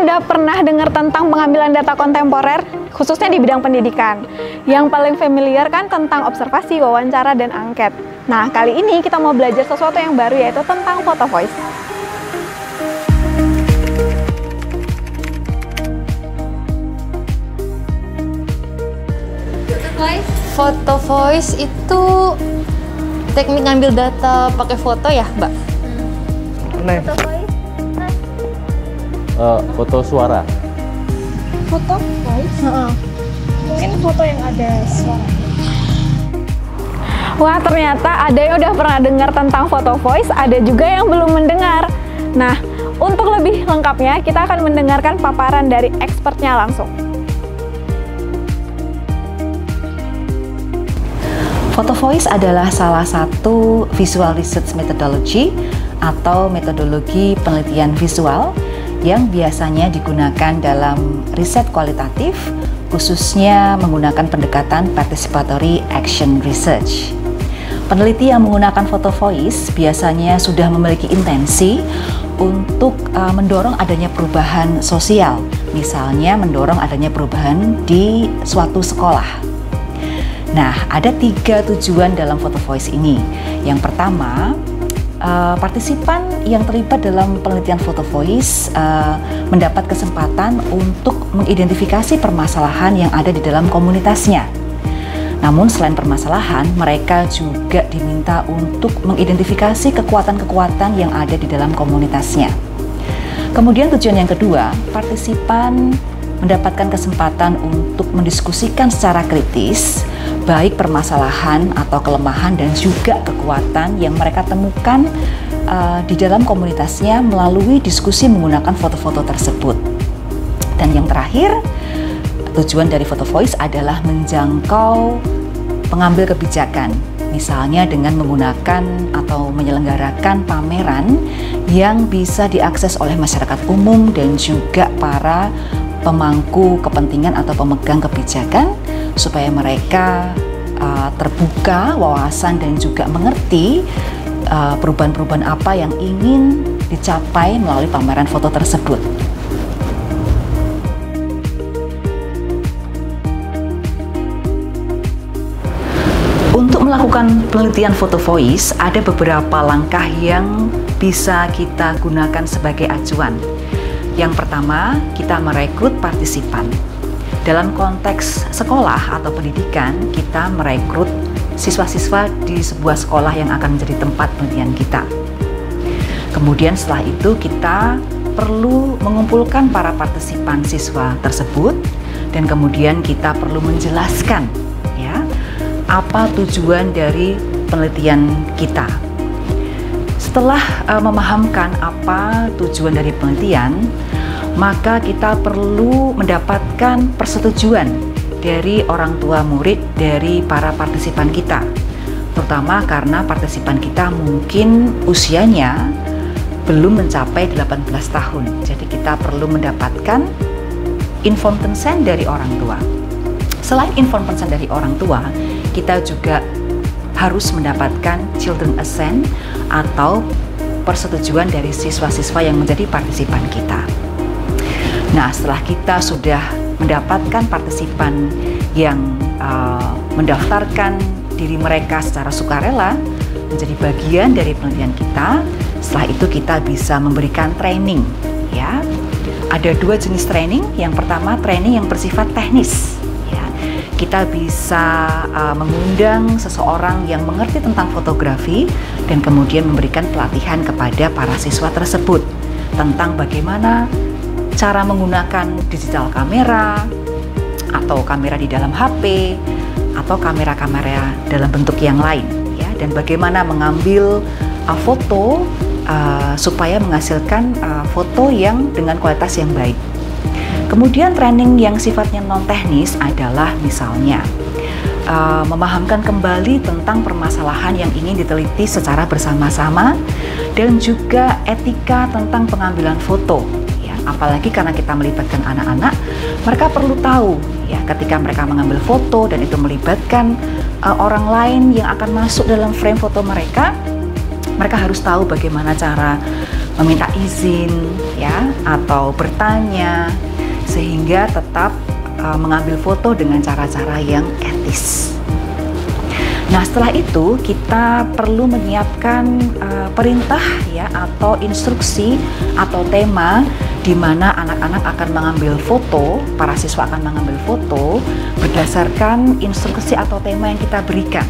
udah pernah dengar tentang pengambilan data kontemporer, khususnya di bidang pendidikan. Yang paling familiar kan tentang observasi, wawancara, dan angket. Nah, kali ini kita mau belajar sesuatu yang baru, yaitu tentang foto voice. Foto voice itu teknik ngambil data pakai foto ya, Mbak? Foto voice? Foto suara. Foto voice? Mungkin foto yang ada suara. Wah, ternyata ada yang udah pernah dengar tentang foto voice, ada juga yang belum mendengar. Nah, untuk lebih lengkapnya, kita akan mendengarkan paparan dari expertnya langsung. Foto voice adalah salah satu visual research methodology atau metodologi penelitian visual yang biasanya digunakan dalam riset kualitatif, khususnya menggunakan pendekatan participatory action research. Peneliti yang menggunakan foto voice biasanya sudah memiliki intensi untuk mendorong adanya perubahan sosial, misalnya mendorong adanya perubahan di suatu sekolah. Nah, ada 3 tujuan dalam foto voice ini. Yang pertama, partisipan yang terlibat dalam penelitian foto voice mendapat kesempatan untuk mengidentifikasi permasalahan yang ada di dalam komunitasnya. Namun selain permasalahan, mereka juga diminta untuk mengidentifikasi kekuatan-kekuatan yang ada di dalam komunitasnya. Kemudian tujuan yang kedua, partisipan mendapatkan kesempatan untuk mendiskusikan secara kritis baik permasalahan atau kelemahan dan juga kekuatan yang mereka temukan di dalam komunitasnya melalui diskusi menggunakan foto-foto tersebut. Dan yang terakhir, tujuan dari foto voice adalah menjangkau pengambil kebijakan, misalnya dengan menggunakan atau menyelenggarakan pameran yang bisa diakses oleh masyarakat umum dan juga para pemangku kepentingan atau pemegang kebijakan supaya mereka terbuka wawasan dan juga mengerti perubahan-perubahan apa yang ingin dicapai melalui pameran foto tersebut. Untuk melakukan penelitian foto voice, ada beberapa langkah yang bisa kita gunakan sebagai acuan. Yang pertama, kita merekrut partisipan. Dalam konteks sekolah atau pendidikan, kita merekrut siswa-siswa di sebuah sekolah yang akan menjadi tempat penelitian kita. Kemudian setelah itu kita perlu mengumpulkan para partisipan siswa tersebut dan kemudian kita perlu menjelaskan ya, apa tujuan dari penelitian kita. Setelah memahamkan apa tujuan dari penelitian, maka kita perlu mendapatkan persetujuan dari orang tua murid dari para partisipan kita, terutama karena partisipan kita mungkin usianya belum mencapai 18 tahun. Jadi kita perlu mendapatkan informed consent dari orang tua. Selain informed consent dari orang tua, kita juga harus mendapatkan children assent atau persetujuan dari siswa-siswa yang menjadi partisipan kita. Nah, setelah kita sudah mendapatkan partisipan yang mendaftarkan diri mereka secara sukarela menjadi bagian dari penelitian kita, setelah itu kita bisa memberikan training. Ya, ada 2 jenis training. Yang pertama, training yang bersifat teknis. Kita bisa mengundang seseorang yang mengerti tentang fotografi dan kemudian memberikan pelatihan kepada para siswa tersebut tentang bagaimana cara menggunakan digital kamera atau kamera di dalam HP atau kamera-kamera dalam bentuk yang lain ya, dan bagaimana mengambil foto supaya menghasilkan foto yang dengan kualitas yang baik. Kemudian training yang sifatnya non-teknis adalah misalnya memahamkan kembali tentang permasalahan yang ingin diteliti secara bersama-sama dan juga etika tentang pengambilan foto. Ya, apalagi karena kita melibatkan anak-anak, mereka perlu tahu ya ketika mereka mengambil foto dan itu melibatkan orang lain yang akan masuk dalam frame foto mereka, mereka harus tahu bagaimana cara meminta izin ya atau bertanya, sehingga tetap mengambil foto dengan cara-cara yang etis. Nah, setelah itu kita perlu menyiapkan perintah ya atau instruksi atau tema di mana anak-anak akan mengambil foto, para siswa akan mengambil foto berdasarkan instruksi atau tema yang kita berikan.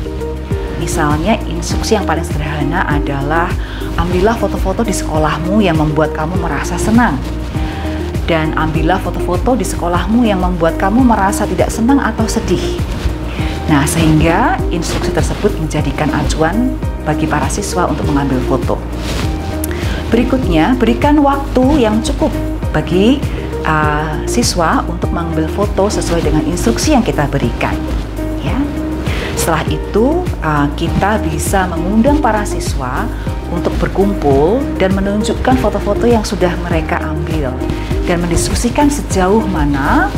Misalnya instruksi yang paling sederhana adalah ambillah foto-foto di sekolahmu yang membuat kamu merasa senang. Dan ambillah foto-foto di sekolahmu yang membuat kamu merasa tidak senang atau sedih. Nah, sehingga instruksi tersebut menjadikan acuan bagi para siswa untuk mengambil foto. Berikutnya, berikan waktu yang cukup bagi siswa untuk mengambil foto sesuai dengan instruksi yang kita berikan. Ya. Setelah itu, kita bisa mengundang para siswa untuk berkumpul dan menunjukkan foto-foto yang sudah mereka ambil dan mendiskusikan sejauh mana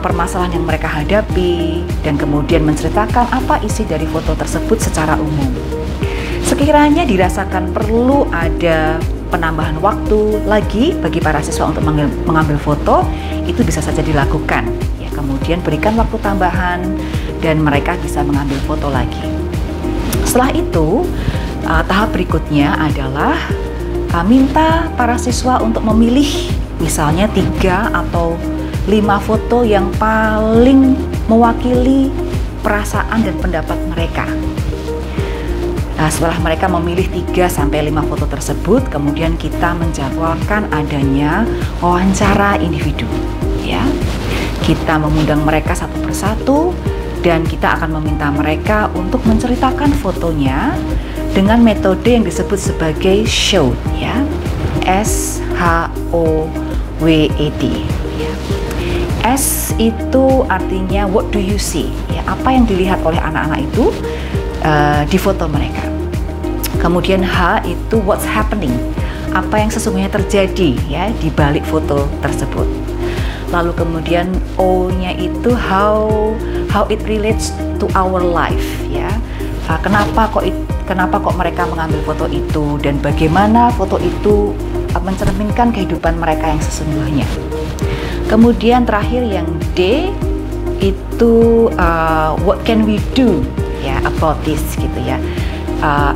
permasalahan yang mereka hadapi dan kemudian menceritakan apa isi dari foto tersebut secara umum. Sekiranya dirasakan perlu ada penambahan waktu lagi bagi para siswa untuk mengambil foto, itu bisa saja dilakukan. Ya, kemudian berikan waktu tambahan dan mereka bisa mengambil foto lagi. Setelah itu, tahap berikutnya adalah minta para siswa untuk memilih misalnya 3 atau 5 foto yang paling mewakili perasaan dan pendapat mereka. Nah, setelah mereka memilih 3 sampai 5 foto tersebut, kemudian kita menjadwalkan adanya wawancara individu. Ya, kita mengundang mereka satu persatu dan kita akan meminta mereka untuk menceritakan fotonya dengan metode yang disebut sebagai SHOWT, ya, SHOWT. Ya. S itu artinya what do you see, ya, apa yang dilihat oleh anak-anak itu di foto mereka. Kemudian H itu what's happening, apa yang sesungguhnya terjadi ya di balik foto tersebut. Lalu kemudian O-nya itu how it relates to our life, ya. Kenapa kok mereka mengambil foto itu dan bagaimana foto itu mencerminkan kehidupan mereka yang sesungguhnya. Kemudian terakhir yang D itu what can we do ya about this gitu ya.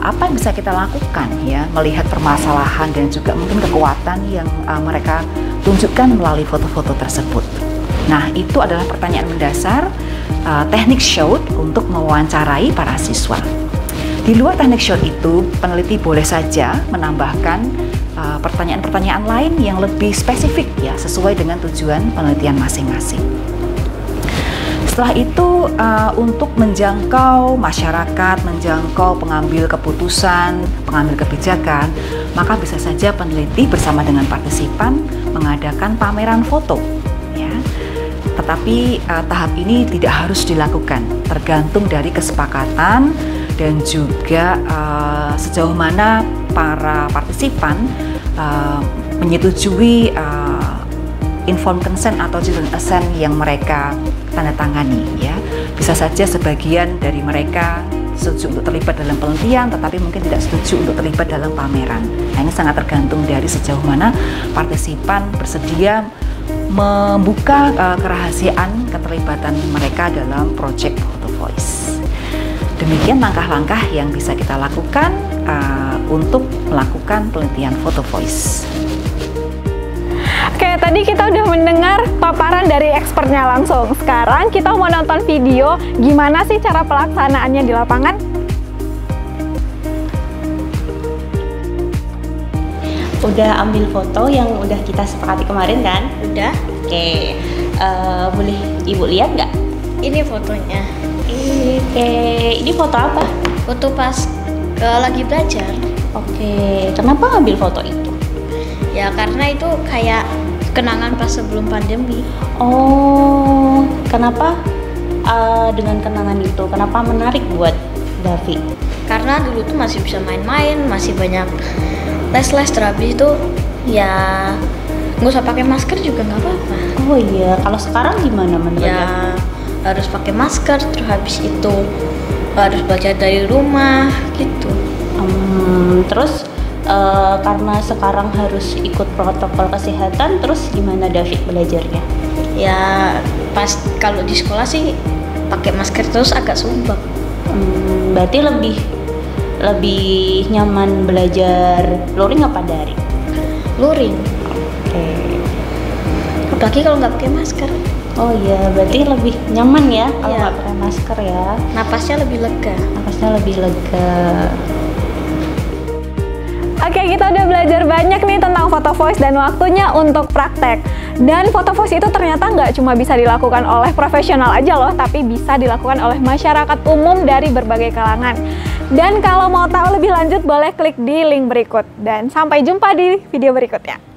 Apa yang bisa kita lakukan ya melihat permasalahan dan juga mungkin kekuatan yang mereka tunjukkan melalui foto-foto tersebut. Nah, itu adalah pertanyaan mendasar teknik SHOWT untuk mewawancarai para siswa. Di luar teknik SHOWT itu, peneliti boleh saja menambahkan pertanyaan-pertanyaan lain yang lebih spesifik ya sesuai dengan tujuan penelitian masing-masing. Setelah itu untuk menjangkau masyarakat, menjangkau pengambil keputusan, pengambil kebijakan, maka bisa saja peneliti bersama dengan partisipan mengadakan pameran foto. Ya. Tetapi tahap ini tidak harus dilakukan, tergantung dari kesepakatan dan juga sejauh mana para partisipan menyetujui informed consent atau children assent yang mereka tanda tangani ya. Bisa saja sebagian dari mereka setuju untuk terlibat dalam penelitian tetapi mungkin tidak setuju untuk terlibat dalam pameran. Nah, ini sangat tergantung dari sejauh mana partisipan bersedia membuka kerahasiaan keterlibatan mereka dalam project Photo Voice. Demikian langkah-langkah yang bisa kita lakukan untuk melakukan penelitian Photo Voice. Oke, tadi kita udah mendengar paparan dari expertnya langsung. Sekarang kita mau nonton video gimana sih cara pelaksanaannya di lapangan. Udah ambil foto yang udah kita sepakati kemarin kan? Udah. Oke, boleh Ibu lihat nggak? Ini fotonya. Ini foto apa? Foto pas lagi belajar. Oke, kenapa ambil foto itu? Ya karena itu kayak kenangan pas sebelum pandemi. Oh, kenapa dengan kenangan itu? Kenapa menarik buat Davi? Karena dulu tuh masih bisa main-main, masih banyak les-les, terhabis itu ya nggak usah pakai masker juga nggak apa-apa. Oh iya, kalau sekarang gimana menurut ya harus pakai masker, terus habis itu harus belajar dari rumah gitu. Terus karena sekarang harus ikut protokol kesehatan, terus gimana David belajarnya? Ya pas kalau di sekolah sih pakai masker terus agak sumpah. Berarti lebih nyaman belajar luring apa daring? Luring. Oke. Apalagi kalau nggak pakai masker. Oh iya, berarti lebih nyaman ya kalau Iya. nggak pakai masker ya. Napasnya lebih lega. Napasnya lebih lega. Oke, kita udah belajar banyak nih tentang foto voice dan waktunya untuk praktek. Dan foto voice itu ternyata nggak cuma bisa dilakukan oleh profesional aja loh, tapi bisa dilakukan oleh masyarakat umum dari berbagai kalangan. Dan kalau mau tahu lebih lanjut, boleh klik di link berikut. Dan sampai jumpa di video berikutnya.